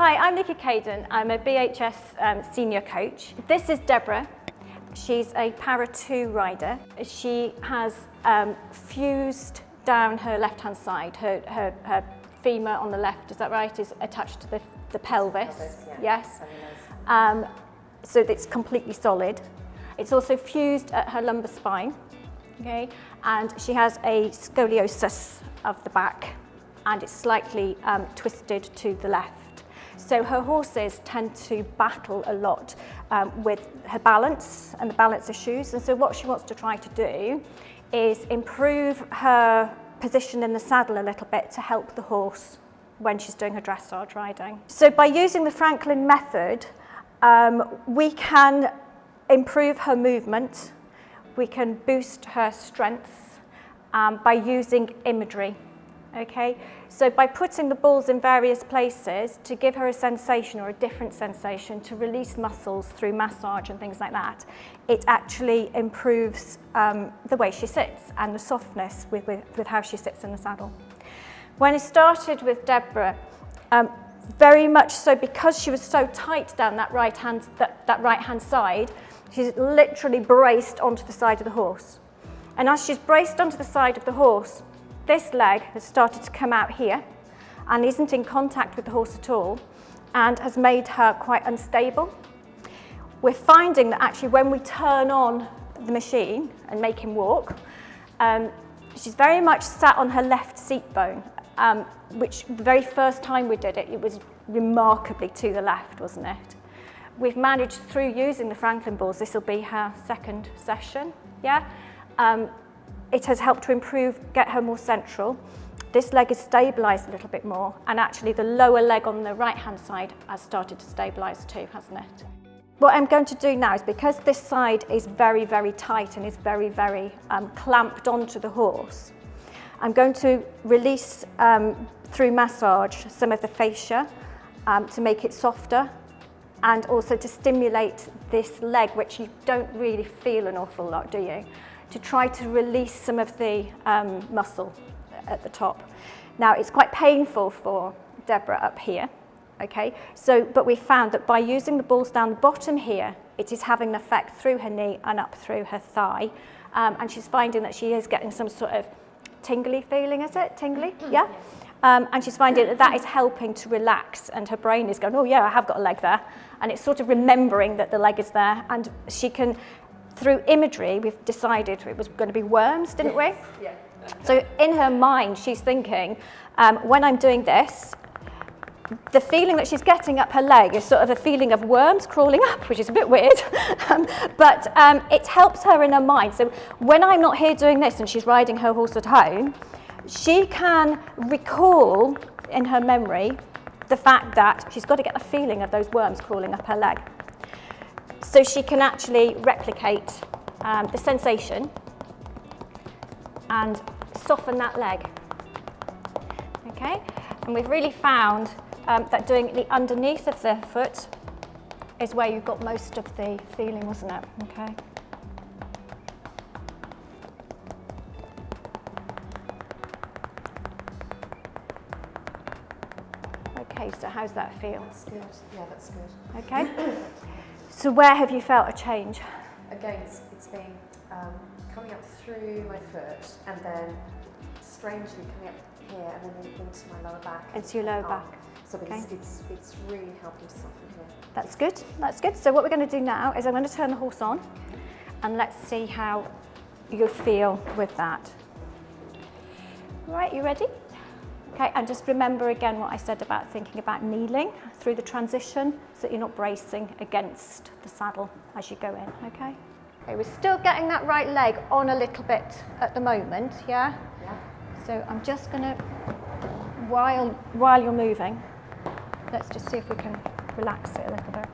Hi, I'm Nicky Caden. I'm a BHS senior coach. This is Deborah. She's a Para 2 rider. She has fused down her left-hand side. Her femur on the left, is that right, is attached to the pelvis. Yes. So it's completely solid. It's also fused at her lumbar spine. Okay, and she has a scoliosis of the back, and it's slightly twisted to the left. So her horses tend to battle a lot with her balance and the balance issues. And so what she wants to try to do is improve her position in the saddle a little bit to help the horse when she's doing her dressage riding. So by using the Franklyn method, we can improve her movement, we can boost her strength by using imagery. Okay, so by putting the balls in various places to give her a sensation or a different sensation to release muscles through massage and things like that, it actually improves the way she sits and the softness with how she sits in the saddle. When I started with Deborah, very much so because she was so tight down that right hand side, she's literally braced onto the side of the horse. And as she's braced onto the side of the horse, this leg has started to come out here and isn't in contact with the horse at all and has made her quite unstable. We're finding that actually when we turn on the machine and make him walk, she's very much sat on her left seat bone, which the very first time we did it, it was remarkably to the left, wasn't it? We've managed through using the Franklyn balls, this will be her second session, yeah? It has helped to improve, get her more central. This leg is stabilised a little bit more, and actually the lower leg on the right-hand side has started to stabilise too, hasn't it? What I'm going to do now is, because this side is very, very tight and is very, very clamped onto the horse, I'm going to release through massage some of the fascia to make it softer, and also to stimulate this leg, which you don't really feel an awful lot, do you? To try to release some of the muscle at the top. Now, it's quite painful for Deborah up here, okay? So, but we found that by using the balls down the bottom here, it is having an effect through her knee and up through her thigh. And she's finding that she is getting some sort of tingly feeling, is it? Tingly, yeah? And she's finding that that is helping to relax, and her brain is going, oh yeah, I have got a leg there. And it's sort of remembering that the leg is there, and she can, through imagery, we've decided it was going to be worms, didn't we? Yeah. So in her mind, she's thinking, when I'm doing this, the feeling that she's getting up her leg is sort of a feeling of worms crawling up, which is a bit weird, but it helps her in her mind. So when I'm not here doing this and she's riding her horse at home, she can recall in her memory the fact that she's got to get the feeling of those worms crawling up her leg. So she can actually replicate the sensation and soften that leg. Okay, and we've really found that doing the underneath of the foot is where you've got most of the feeling, wasn't it? Okay. Okay, so how's that feel? That's good. Yeah, that's good. Okay. So where have you felt a change? Again, it's been coming up through my foot and then strangely coming up here and then into my lower back. Into your lower back. So Okay. it's really helping to soften here. That's good, that's good. So what we're going to do now is I'm going to turn the horse on and let's see how you feel with that. Right, you ready? Okay, and just remember again what I said about thinking about kneeling through the transition so that you're not bracing against the saddle as you go in, okay? Okay, we're still getting that right leg on a little bit at the moment, yeah? Yeah. So I'm just going to, while you're moving, let's just see if we can relax it a little bit.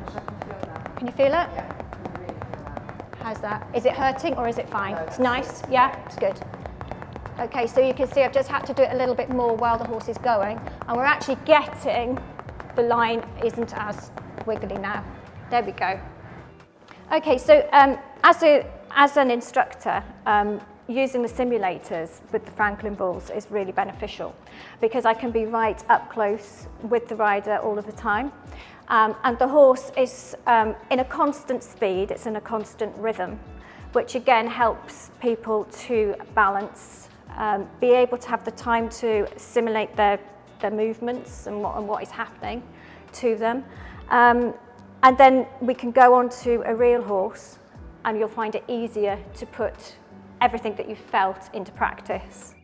I can feel that. Can you feel it? Yeah, I can really feel that. How's that? Is it hurting or is it fine? No, It's nice, yeah? It's good. Okay, so you can see I've just had to do it a little bit more while the horse is going, and we're actually getting, the line isn't as wiggly now. There we go. Okay, so as an instructor, using the simulators with the Franklyn bulls is really beneficial because I can be right up close with the rider all of the time. And the horse is in a constant speed, it's in a constant rhythm, which again helps people to balance, be able to have the time to simulate their movements and what is happening to them. And then we can go on to a real horse and you'll find it easier to put everything that you've felt into practice.